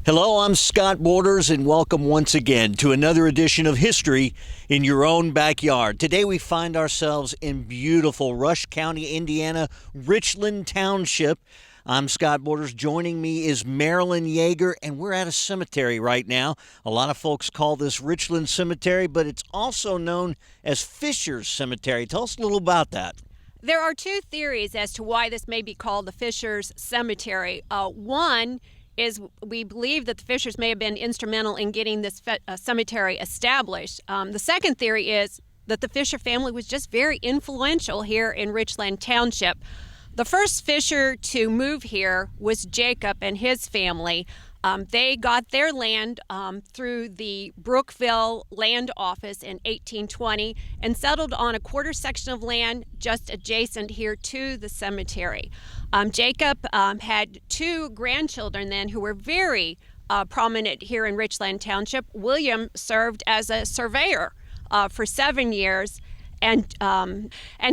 Hello, I'm Scott Borders, and welcome once again to another edition of History in Your Own Backyard. Today we find ourselves in beautiful Rush County, Indiana, Richland Township. I'm Scott Borders. Joining me is Marilyn Yeager, and we're at a cemetery right now. A lot of folks call this Richland Cemetery, but it's also known as Fisher's Cemetery. Tell us a little about that. There are two theories as to why this may be called the Fisher's Cemetery. One is we believe that the Fishers may have been instrumental in getting this cemetery established. The second theory is that the Fisher family was just very influential here in Richland Township. The first Fisher to move here was Jacob and his family. They got their land through the Brookville Land Office in 1820 and settled on a quarter section of land just adjacent here to the cemetery. Jacob had two grandchildren then who were very prominent here in Richland Township. William served as a surveyor for 7 years, and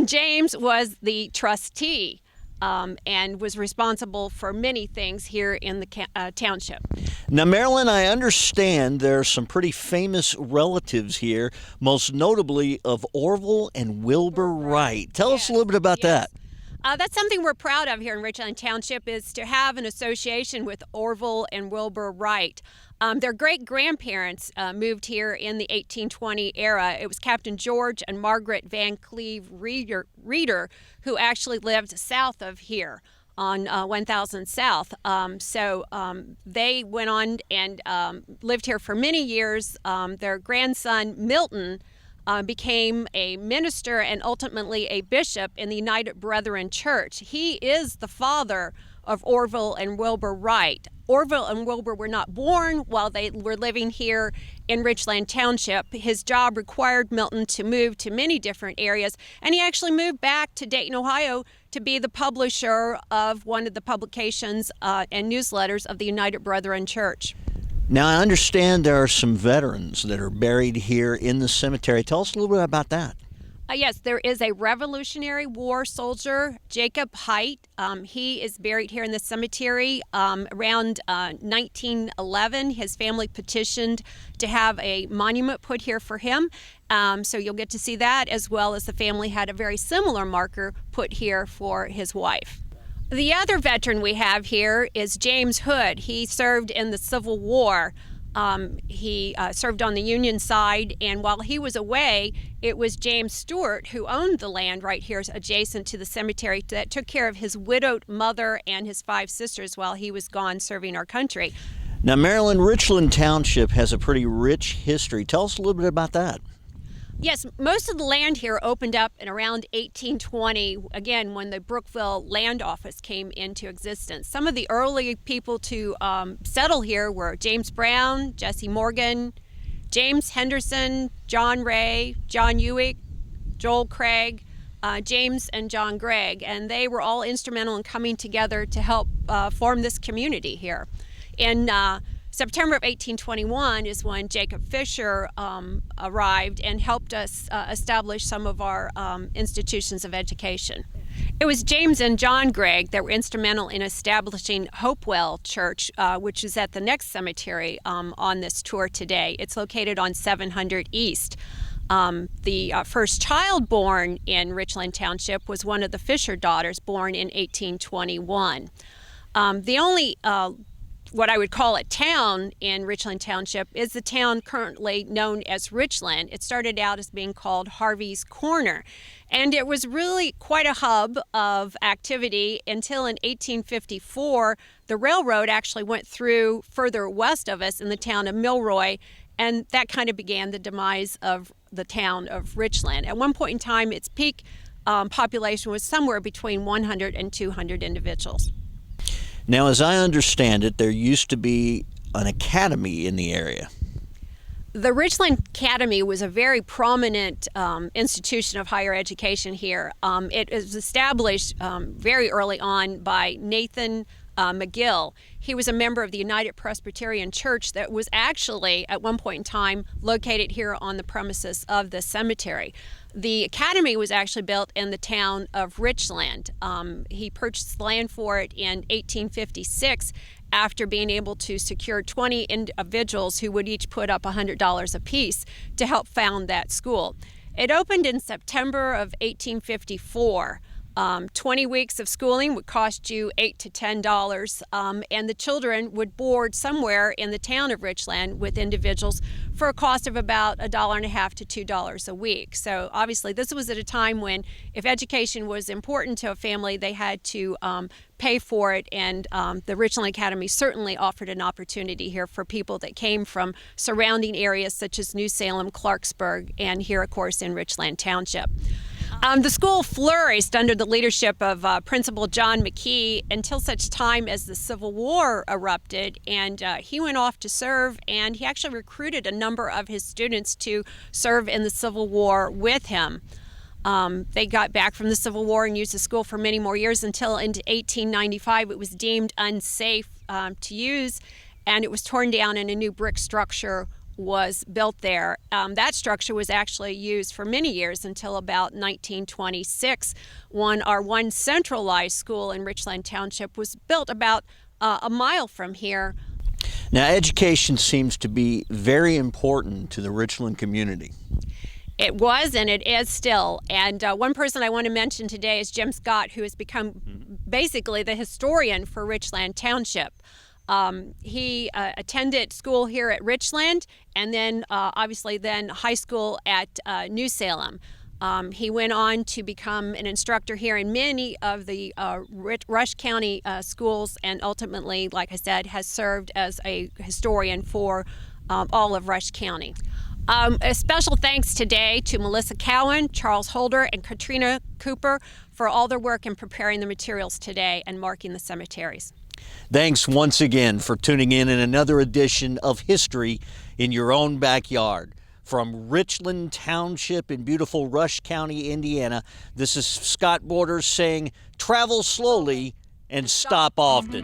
James was the trustee. And was responsible for many things here in the township. Now, Marilyn, I understand there are some pretty famous relatives here, most notably of Orville and Wilbur Wright. Tell us a little bit about that. That's something we're proud of here in Richland Township, is to have an association with Orville and Wilbur Wright. Their great-grandparents moved here in the 1820 era. It was Captain George and Margaret Van Cleve Reeder who actually lived south of here on 1000 South. They went on and lived here for many years. Their grandson, Milton, became a minister and ultimately a bishop in the United Brethren Church. He is the father of Orville and Wilbur Wright. Orville and Wilbur were not born while they were living here in Richland Township. His job required Milton to move to many different areas, and he actually moved back to Dayton, Ohio to be the publisher of one of the publications and newsletters of the United Brethren Church. Now, I understand there are some veterans that are buried here in the cemetery. Tell us a little bit about that. Yes, there is a Revolutionary War soldier, Jacob Height. He is buried here in the cemetery. Around 1911, his family petitioned to have a monument put here for him. So you'll get to see that, as well as the family had a very similar marker put here for his wife. The other veteran we have here is James Hood. He served in the Civil War. He served on the Union side, and while he was away, it was James Stewart who owned the land right here adjacent to the cemetery that took care of his widowed mother and his 5 sisters while he was gone serving our country. Now, Marilyn, Richland Township has a pretty rich history. Tell us a little bit about that. Yes, most of the land here opened up in around 1820, again, when the Brookville Land Office came into existence. Some of the early people to settle here were James Brown, Jesse Morgan, James Henderson, John Ray, John Ewick, Joel Craig, James and John Gregg, and they were all instrumental in coming together to help form this community here. In September of 1821 is when Jacob Fisher arrived and helped us establish some of our institutions of education. It was James and John Gregg that were instrumental in establishing Hopewell Church, which is at the next cemetery on this tour today. It's located on 700 East. The first child born in Richland Township was one of the Fisher daughters, born in 1821. The only what I would call a town in Richland Township is the town currently known as Richland. It started out as being called Harvey's Corner, and it was really quite a hub of activity until in 1854 the railroad actually went through further west of us in the town of Milroy, and that kind of began the demise of the town of Richland. At one point in time, its peak population was somewhere between 100 and 200 individuals. Now, as I understand it, there used to be an academy in the area. The Richland Academy was a very prominent institution of higher education here. It was established very early on by Nathan McGill. He was a member of the United Presbyterian Church that was actually, at one point in time, located here on the premises of the cemetery. The academy was actually built in the town of Richland. He purchased land for it in 1856, after being able to secure 20 individuals who would each put up $100 apiece to help found that school. It opened in September of 1854. 20 weeks of schooling would cost you $8 to $10, and the children would board somewhere in the town of Richland with individuals for a cost of about $1.50 to $2 a week. So obviously this was at a time when if education was important to a family, they had to pay for it, and the Richland Academy certainly offered an opportunity here for people that came from surrounding areas such as New Salem, Clarksburg, and here, of course, in Richland Township. The school flourished under the leadership of Principal John McKee until such time as the Civil War erupted, and he went off to serve, and he actually recruited a number of his students to serve in the Civil War with him. They got back from the Civil War and used the school for many more years until into 1895 it was deemed unsafe to use, and it was torn down and a new brick structure was built there. That structure was actually used for many years until about 1926 when our one centralized school in Richland Township was built about a mile from here. Now, education seems to be very important to the Richland community. It was, and it is still. And one person I want to mention today is Jim Scott, who has become basically the historian for Richland Township. He attended school here at Richland, and then obviously then high school at New Salem. He went on to become an instructor here in many of the Rush County schools, and ultimately, like I said, has served as a historian for all of Rush County. A special thanks today to Melissa Cowan, Charles Holder, and Katrina Cooper for all their work in preparing the materials today and marking the cemeteries. Thanks once again for tuning in another edition of History in Your Own Backyard. From Richland Township in beautiful Rush County, Indiana, this is Scott Borders saying, travel slowly and stop often.